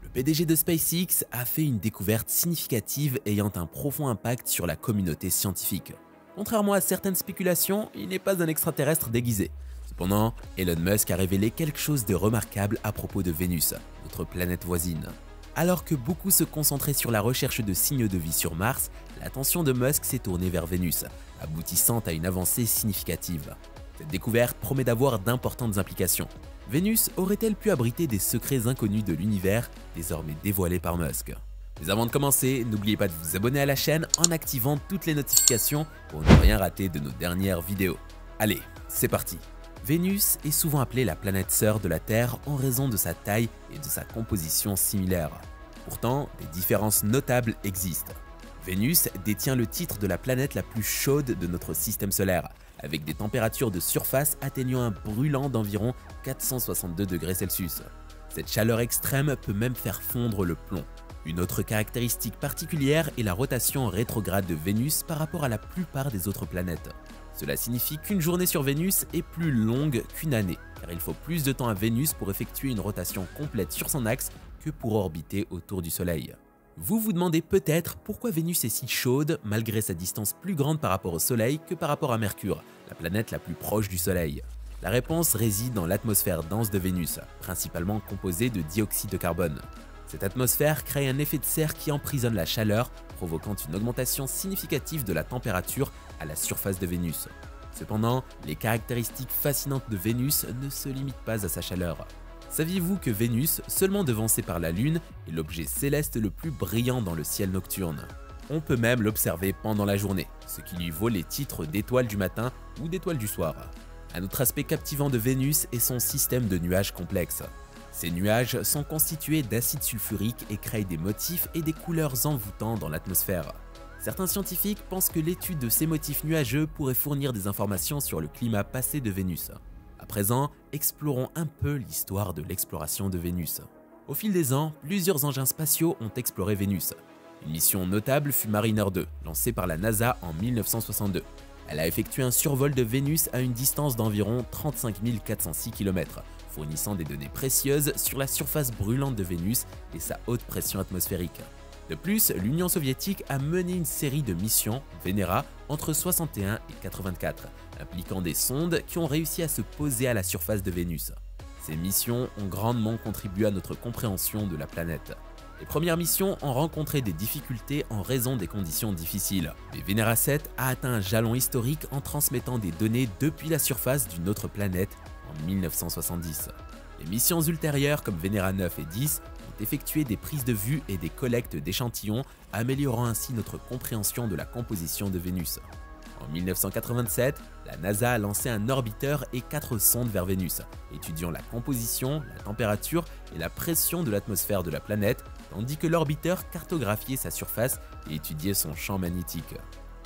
Le PDG de SpaceX a fait une découverte significative ayant un profond impact sur la communauté scientifique. Contrairement à certaines spéculations, il n'est pas un extraterrestre déguisé. Cependant, Elon Musk a révélé quelque chose de remarquable à propos de Vénus, notre planète voisine. Alors que beaucoup se concentraient sur la recherche de signes de vie sur Mars, l'attention de Musk s'est tournée vers Vénus, aboutissant à une avancée significative. Cette découverte promet d'avoir d'importantes implications. Vénus aurait-elle pu abriter des secrets inconnus de l'univers, désormais dévoilés par Musk? Mais avant de commencer, n'oubliez pas de vous abonner à la chaîne en activant toutes les notifications pour ne rien rater de nos dernières vidéos. Allez, c'est parti! Vénus est souvent appelée la planète sœur de la Terre en raison de sa taille et de sa composition similaire. Pourtant, des différences notables existent. Vénus détient le titre de la planète la plus chaude de notre système solaire, avec des températures de surface atteignant un brûlant d'environ 462 degrés Celsius. Cette chaleur extrême peut même faire fondre le plomb. Une autre caractéristique particulière est la rotation rétrograde de Vénus par rapport à la plupart des autres planètes. Cela signifie qu'une journée sur Vénus est plus longue qu'une année, car il faut plus de temps à Vénus pour effectuer une rotation complète sur son axe que pour orbiter autour du Soleil. Vous vous demandez peut-être pourquoi Vénus est si chaude malgré sa distance plus grande par rapport au Soleil que par rapport à Mercure, la planète la plus proche du Soleil. La réponse réside dans l'atmosphère dense de Vénus, principalement composée de dioxyde de carbone. Cette atmosphère crée un effet de serre qui emprisonne la chaleur, provoquant une augmentation significative de la température à la surface de Vénus. Cependant, les caractéristiques fascinantes de Vénus ne se limitent pas à sa chaleur. Saviez-vous que Vénus, seulement devancée par la Lune, est l'objet céleste le plus brillant dans le ciel nocturne? On peut même l'observer pendant la journée, ce qui lui vaut les titres d'étoile du matin ou d'étoile du soir. Un autre aspect captivant de Vénus est son système de nuages complexes. Ces nuages sont constitués d'acide sulfurique et créent des motifs et des couleurs envoûtants dans l'atmosphère. Certains scientifiques pensent que l'étude de ces motifs nuageux pourrait fournir des informations sur le climat passé de Vénus. À présent, explorons un peu l'histoire de l'exploration de Vénus. Au fil des ans, plusieurs engins spatiaux ont exploré Vénus. Une mission notable fut Mariner 2, lancée par la NASA en 1962. Elle a effectué un survol de Vénus à une distance d'environ 35 406 km, fournissant des données précieuses sur la surface brûlante de Vénus et sa haute pression atmosphérique. De plus, l'Union soviétique a mené une série de missions, Venera, entre 61 et 84, impliquant des sondes qui ont réussi à se poser à la surface de Vénus. Ces missions ont grandement contribué à notre compréhension de la planète. Les premières missions ont rencontré des difficultés en raison des conditions difficiles, mais Venera 7 a atteint un jalon historique en transmettant des données depuis la surface d'une autre planète en 1970. Les missions ultérieures comme Venera 9 et 10 ont effectué des prises de vue et des collectes d'échantillons, améliorant ainsi notre compréhension de la composition de Vénus. En 1987, la NASA a lancé un orbiteur et 4 sondes vers Vénus, étudiant la composition, la température et la pression de l'atmosphère de la planète, tandis que l'orbiteur cartographiait sa surface et étudiait son champ magnétique.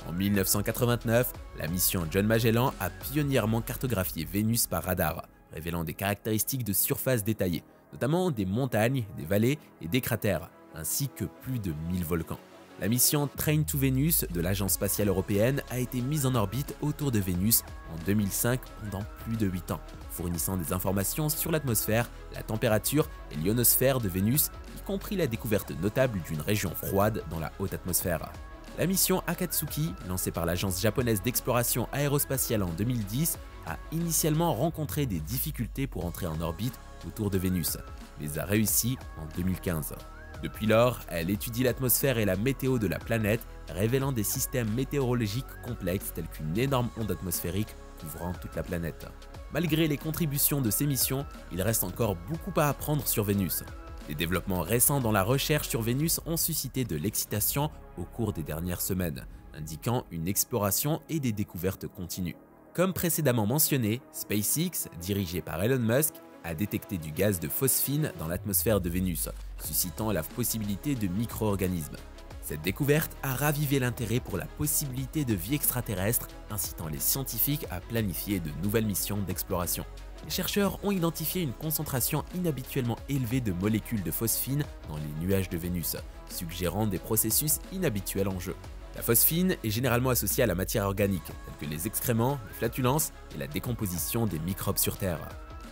En 1989, la mission John Magellan a pionnièrement cartographié Vénus par radar, révélant des caractéristiques de surface détaillées, notamment des montagnes, des vallées et des cratères, ainsi que plus de 1000 volcans. La mission Train to Venus de l'Agence spatiale européenne a été mise en orbite autour de Vénus en 2005 pendant plus de 8 ans, fournissant des informations sur l'atmosphère, la température et l'ionosphère de Vénus, y compris la découverte notable d'une région froide dans la haute atmosphère. La mission Akatsuki, lancée par l'agence japonaise d'exploration aérospatiale en 2010, a initialement rencontré des difficultés pour entrer en orbite autour de Vénus, mais a réussi en 2015. Depuis lors, elle étudie l'atmosphère et la météo de la planète, révélant des systèmes météorologiques complexes tels qu'une énorme onde atmosphérique couvrant toute la planète. Malgré les contributions de ces missions, il reste encore beaucoup à apprendre sur Vénus. Les développements récents dans la recherche sur Vénus ont suscité de l'excitation au cours des dernières semaines, indiquant une exploration et des découvertes continues. Comme précédemment mentionné, SpaceX, dirigé par Elon Musk, a détecté du gaz de phosphine dans l'atmosphère de Vénus, suscitant la possibilité de micro-organismes. Cette découverte a ravivé l'intérêt pour la possibilité de vie extraterrestre, incitant les scientifiques à planifier de nouvelles missions d'exploration. Les chercheurs ont identifié une concentration inhabituellement élevée de molécules de phosphine dans les nuages de Vénus, suggérant des processus inhabituels en jeu. La phosphine est généralement associée à la matière organique, telle que les excréments, les flatulences et la décomposition des microbes sur Terre.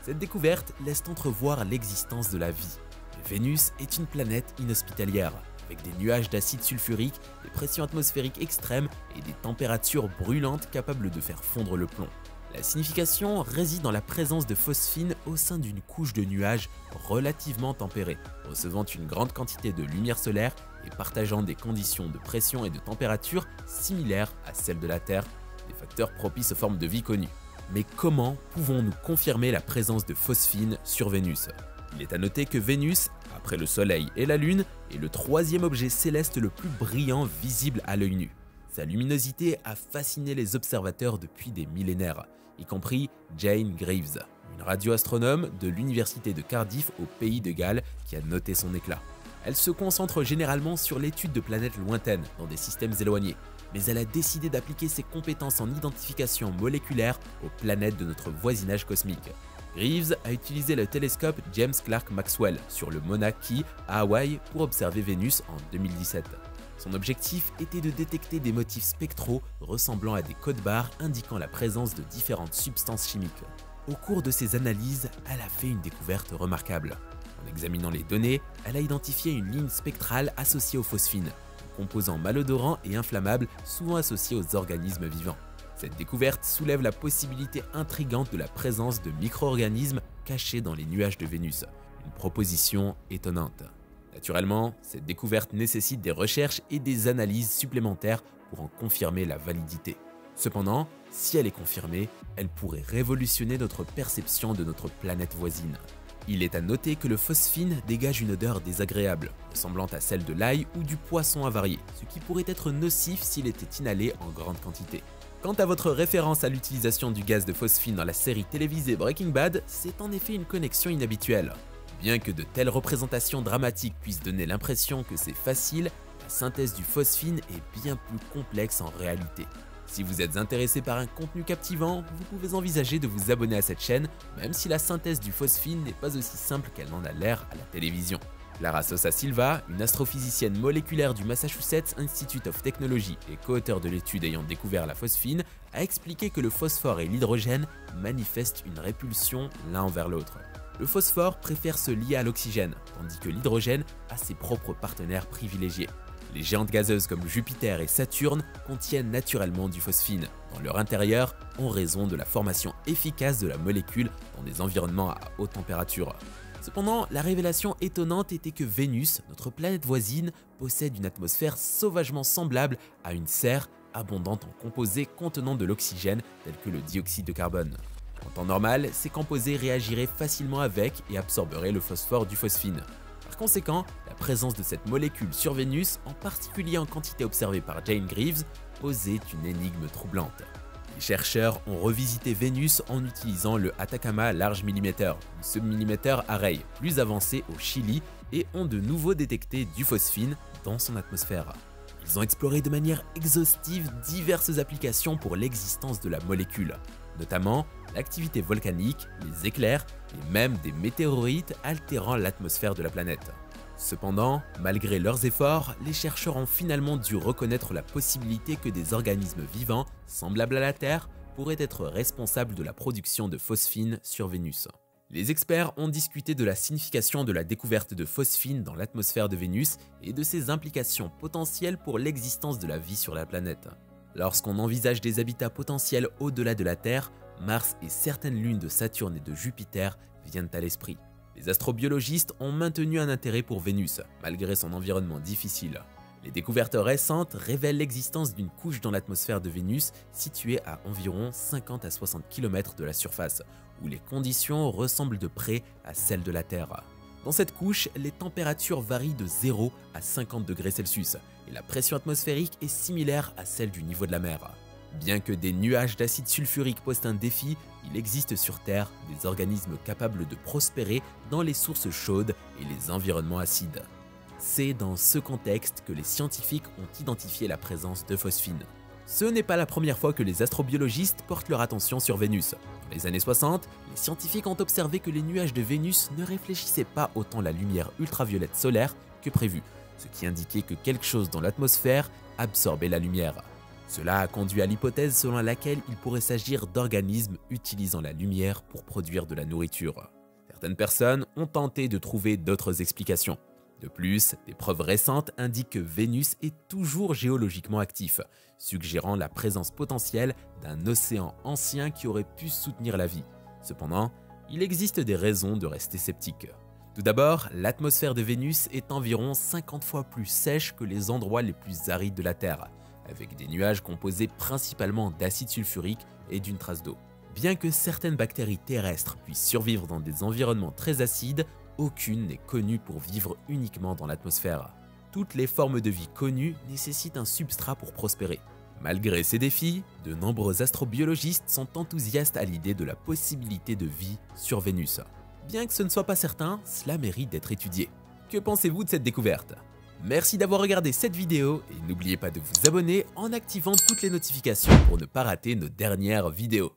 Cette découverte laisse entrevoir l'existence de la vie. Vénus est une planète inhospitalière, avec des nuages d'acide sulfurique, des pressions atmosphériques extrêmes et des températures brûlantes capables de faire fondre le plomb. La signification réside dans la présence de phosphine au sein d'une couche de nuages relativement tempérée, recevant une grande quantité de lumière solaire et partageant des conditions de pression et de température similaires à celles de la Terre, des facteurs propices aux formes de vie connues. Mais comment pouvons-nous confirmer la présence de phosphine sur Vénus? Il est à noter que Vénus, après le Soleil et la Lune, est le troisième objet céleste le plus brillant visible à l'œil nu. Sa luminosité a fasciné les observateurs depuis des millénaires, y compris Jane Greaves, une radioastronome de l'université de Cardiff au pays de Galles qui a noté son éclat. Elle se concentre généralement sur l'étude de planètes lointaines dans des systèmes éloignés, mais elle a décidé d'appliquer ses compétences en identification moléculaire aux planètes de notre voisinage cosmique. Greaves a utilisé le télescope James Clerk Maxwell sur le Mauna Kea à Hawaï pour observer Vénus en 2017. Son objectif était de détecter des motifs spectraux ressemblant à des codes-barres indiquant la présence de différentes substances chimiques. Au cours de ses analyses, elle a fait une découverte remarquable. En examinant les données, elle a identifié une ligne spectrale associée aux phosphines, un composant malodorant et inflammable souvent associé aux organismes vivants. Cette découverte soulève la possibilité intrigante de la présence de micro-organismes cachés dans les nuages de Vénus, une proposition étonnante. Naturellement, cette découverte nécessite des recherches et des analyses supplémentaires pour en confirmer la validité. Cependant, si elle est confirmée, elle pourrait révolutionner notre perception de notre planète voisine. Il est à noter que le phosphine dégage une odeur désagréable, ressemblant à celle de l'ail ou du poisson avarié, ce qui pourrait être nocif s'il était inhalé en grande quantité. Quant à votre référence à l'utilisation du gaz de phosphine dans la série télévisée Breaking Bad, c'est en effet une connexion inhabituelle. Bien que de telles représentations dramatiques puissent donner l'impression que c'est facile, la synthèse du phosphine est bien plus complexe en réalité. Si vous êtes intéressé par un contenu captivant, vous pouvez envisager de vous abonner à cette chaîne, même si la synthèse du phosphine n'est pas aussi simple qu'elle n'en a l'air à la télévision. Clara Sosa Silva, une astrophysicienne moléculaire du Massachusetts Institute of Technology et co-auteure de l'étude ayant découvert la phosphine, a expliqué que le phosphore et l'hydrogène manifestent une répulsion l'un envers l'autre. Le phosphore préfère se lier à l'oxygène, tandis que l'hydrogène a ses propres partenaires privilégiés. Les géantes gazeuses comme Jupiter et Saturne contiennent naturellement du phosphine dans leur intérieur en raison de la formation efficace de la molécule dans des environnements à haute température. Cependant, la révélation étonnante était que Vénus, notre planète voisine, possède une atmosphère sauvagement semblable à une serre abondante en composés contenant de l'oxygène tel que le dioxyde de carbone. En temps normal, ces composés réagiraient facilement avec et absorberaient le phosphore du phosphine. Par conséquent, la présence de cette molécule sur Vénus, en particulier en quantité observée par Jane Greaves, posait une énigme troublante. Les chercheurs ont revisité Vénus en utilisant le Atacama Large Millimeter, une submillimètre array plus avancée au Chili, et ont de nouveau détecté du phosphine dans son atmosphère. Ils ont exploré de manière exhaustive diverses applications pour l'existence de la molécule, notamment l'activité volcanique, les éclairs et même des météorites altérant l'atmosphère de la planète. Cependant, malgré leurs efforts, les chercheurs ont finalement dû reconnaître la possibilité que des organismes vivants, semblables à la Terre, pourraient être responsables de la production de phosphine sur Vénus. Les experts ont discuté de la signification de la découverte de phosphine dans l'atmosphère de Vénus et de ses implications potentielles pour l'existence de la vie sur la planète. Lorsqu'on envisage des habitats potentiels au-delà de la Terre, Mars et certaines lunes de Saturne et de Jupiter viennent à l'esprit. Les astrobiologistes ont maintenu un intérêt pour Vénus, malgré son environnement difficile. Les découvertes récentes révèlent l'existence d'une couche dans l'atmosphère de Vénus située à environ 50 à 60 km de la surface, où les conditions ressemblent de près à celles de la Terre. Dans cette couche, les températures varient de 0 à 50 degrés Celsius et la pression atmosphérique est similaire à celle du niveau de la mer. Bien que des nuages d'acide sulfurique posent un défi, il existe sur Terre des organismes capables de prospérer dans les sources chaudes et les environnements acides. C'est dans ce contexte que les scientifiques ont identifié la présence de phosphine. Ce n'est pas la première fois que les astrobiologistes portent leur attention sur Vénus. Dans les années 60, les scientifiques ont observé que les nuages de Vénus ne réfléchissaient pas autant la lumière ultraviolette solaire que prévu, ce qui indiquait que quelque chose dans l'atmosphère absorbait la lumière. Cela a conduit à l'hypothèse selon laquelle il pourrait s'agir d'organismes utilisant la lumière pour produire de la nourriture. Certaines personnes ont tenté de trouver d'autres explications. De plus, des preuves récentes indiquent que Vénus est toujours géologiquement actif, suggérant la présence potentielle d'un océan ancien qui aurait pu soutenir la vie. Cependant, il existe des raisons de rester sceptique. Tout d'abord, l'atmosphère de Vénus est environ 50 fois plus sèche que les endroits les plus arides de la Terre, avec des nuages composés principalement d'acide sulfurique et d'une trace d'eau. Bien que certaines bactéries terrestres puissent survivre dans des environnements très acides, aucune n'est connue pour vivre uniquement dans l'atmosphère. Toutes les formes de vie connues nécessitent un substrat pour prospérer. Malgré ces défis, de nombreux astrobiologistes sont enthousiastes à l'idée de la possibilité de vie sur Vénus. Bien que ce ne soit pas certain, cela mérite d'être étudié. Que pensez-vous de cette découverte? Merci d'avoir regardé cette vidéo et n'oubliez pas de vous abonner en activant toutes les notifications pour ne pas rater nos dernières vidéos.